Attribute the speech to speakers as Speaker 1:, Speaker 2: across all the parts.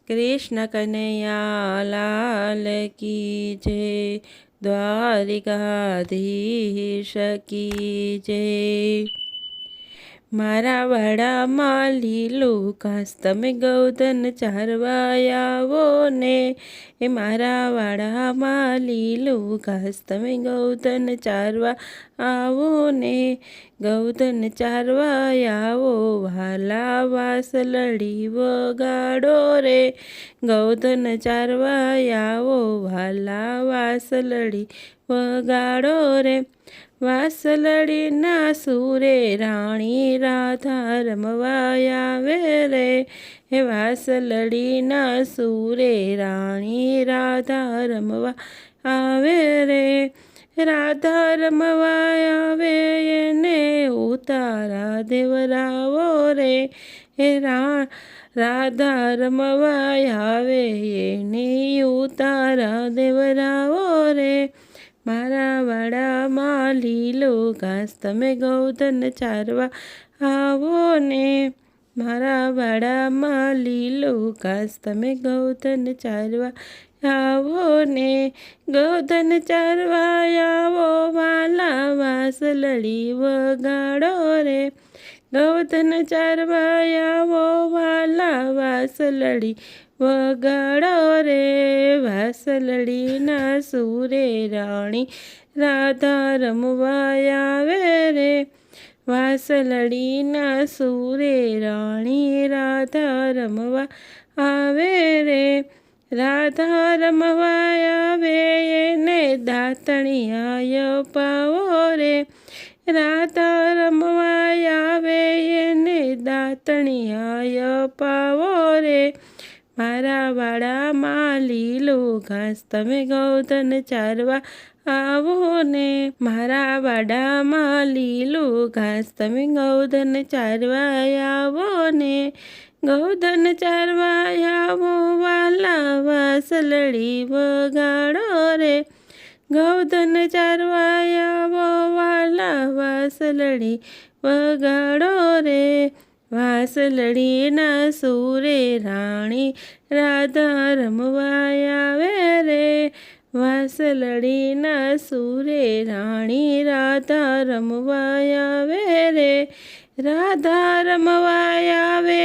Speaker 1: कृष्ण कन्हैया लाल की जय। દ્વારિકાધીશ કી જય। મારા વાડામાં લીલું ઘાસ તમે ગૌધન ચારવા આવો ને। એ મારા વાડામાં લીલું ઘાસ તમે ગૌધન ચારવા આવો ને। ગૌધન ચારવા આવો વાલા વાસલડી વગાડો રે। ગૌધન ચારવા આવો વાલા વાસલડી વગાડો રે। વાસલડીના સુરે રાણી રાધા રમવા આવે રે। હે વાસલડીના સુરે રાણી રાધા રમવા આવે રે। રાધા રમવા આવે એને ઉતારા દેવરાવો રે। હે રાધા રમવા આવે એને ઉતારા દેવરાવો રે। મારા વાડામાં લીલો ઘાસ તમે ગૌધન ચારવા આવો ને। મારા વાડામાં લીલો ઘાસ તમે ગૌધન ચારવા આવો ને। ગૌધન ચારવા આવો વાલા વાસલડી વગાડો રે। ગૌધન ચારવા આવો વાલા વાસલડી વગાડો રે। વાસલડીના સુરે રાણી રાધા રમવા આવે રે। વાસલડીના સુરે રાણી રાધા રમવા આવે રે। રાધા રમવા આવે એને દાતણિયા અપાવો રે। રાધા રમવા આવે એને દાતણિયા અપાવો રે। મારા વાડામાં લીલો ઘાસ તમે ગૌધન ચારવા આવો ને। મારા વાડામાં લીલો ઘાસ તમે ગૌધન ચારવા આવો ને। ગૌધન ચારવા આવો વાલા વાસલડી વગાડો રે। ગૌધન ચારવા આવો વાલા વાસલડી વગાડો રે। વાસલડીના સુરે રાણી રાધા રમવા આવે રે। વાસલડીના સુરે રાણી રાધા રમવા આવે રે। રાધા રમવા આવે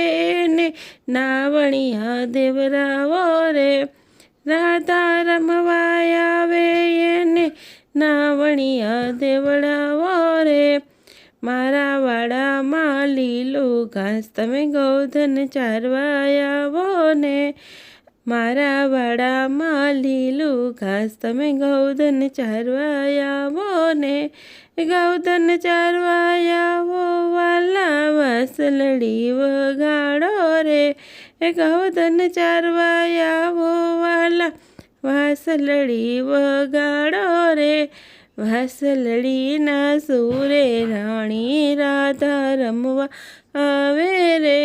Speaker 1: ને નાવણિયા દેવરાવો રે। રાધા રમવા આવે એને નાવણિયા દેવડાવો રે। મારા વાડામાં લીલો ઘાસ તમે ગૌધન ચારવા આવો ને। મારા વાડામાં લીલું ઘાસ તમે ગૌધન ચારવા આવો ને। ગૌધન ચારવા આવો વાલા વાસલડી વગાડો રે। ગૌધન ચારવા આવો વાલા વાસલડી વગાડો રે। વાસલડીના સુરે રાણી રાધા રમવા આવે રે।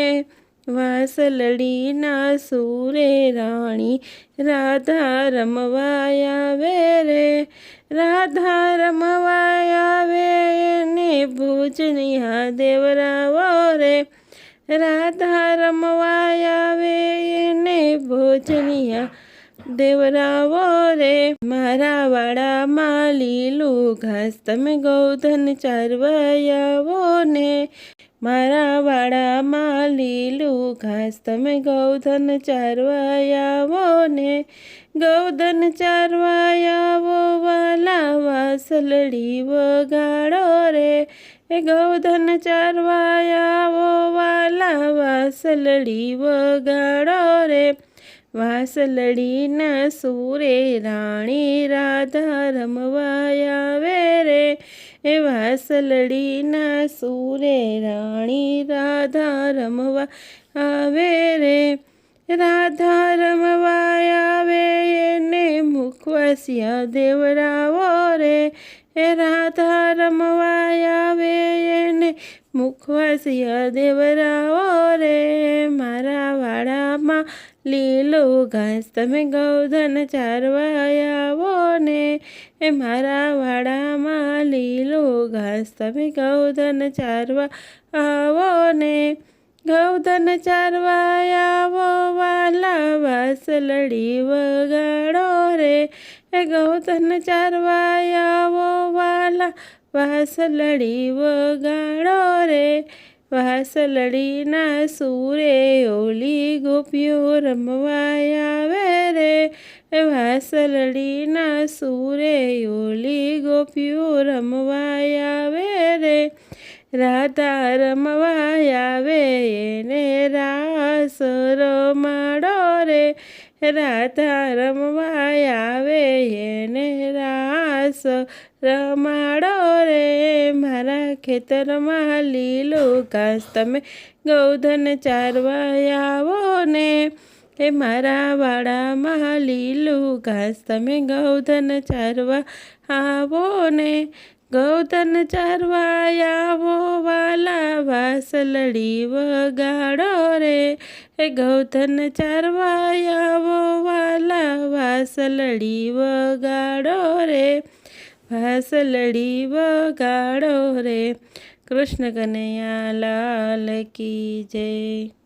Speaker 1: વાસલડીના સુરે રાણી રાધા રમવા આવે રે। રાધા રમવા આવે એને ભોજનિયા દેવરાવો રે। રાધા રમવા આવે એને ભોજનિયા દેવરાવો રે। મારા વાડામાં લીલું ઘાસ તમે ગૌધન ચારવા આવો ને। મારા વાડામાં લીલું ઘાસ તમે ગૌધન ચારવા આવો ને। ગૌધન ચારવા આવો વાલા વાસલડી વગાડો રે। ગૌધન ચારવા આવો વાલા વાસલડી વગાડો રે। વાસલડીના સુરે રાણી રાધા રમવા આવે રે। એ વાસલડીના સુરે રાણી રાધા રમવા આવે રે। રાધા રમવા આવે એને મુખવાસિયા દેવરાવો રે। એ રાધા રમવા આવે એને મુખવાસિયા દેવરાવો રે। મારા વાડામાં લીલો ઘાસ તમે ગૌધન ચારવા આવો ને। એ મારા વાડામાં લીલો ઘાસ તમે ગૌધન ચારવા આવો ને। ગૌધન ચારવા આવો વાલા વાસલડી વગાડો રે એ ગૌધન ચારવા આવો વાલા વાસલડી વગાડો રે વાસલડીના સૂરે ઓલી ગોપીઓ રમવા આવે રે એ વાસલડીના સૂરે ઓલી ગોપીઓ રમવા આવે રે રાધા રમવા આવે એને રાસ રમાડો રે રાધા રમવા આવે એને રાસ રમાડો રે મારા ખેતરમાં લીલું ઘાસ તમે ગૌધન ચારવા આવો ને એ મારા વાડામાં લીલું ઘાસ તમે ગૌધન ચારવા આવો ને ગૌધન ચારવા આવો વાલા વાસલડી વગાડો રે એ ગૌધન ચારવા આવો વાલા વાસલડી વગાડો રે વાસલડી વગાડો રે કૃષ્ણ કનૈયા લાલ કી જય।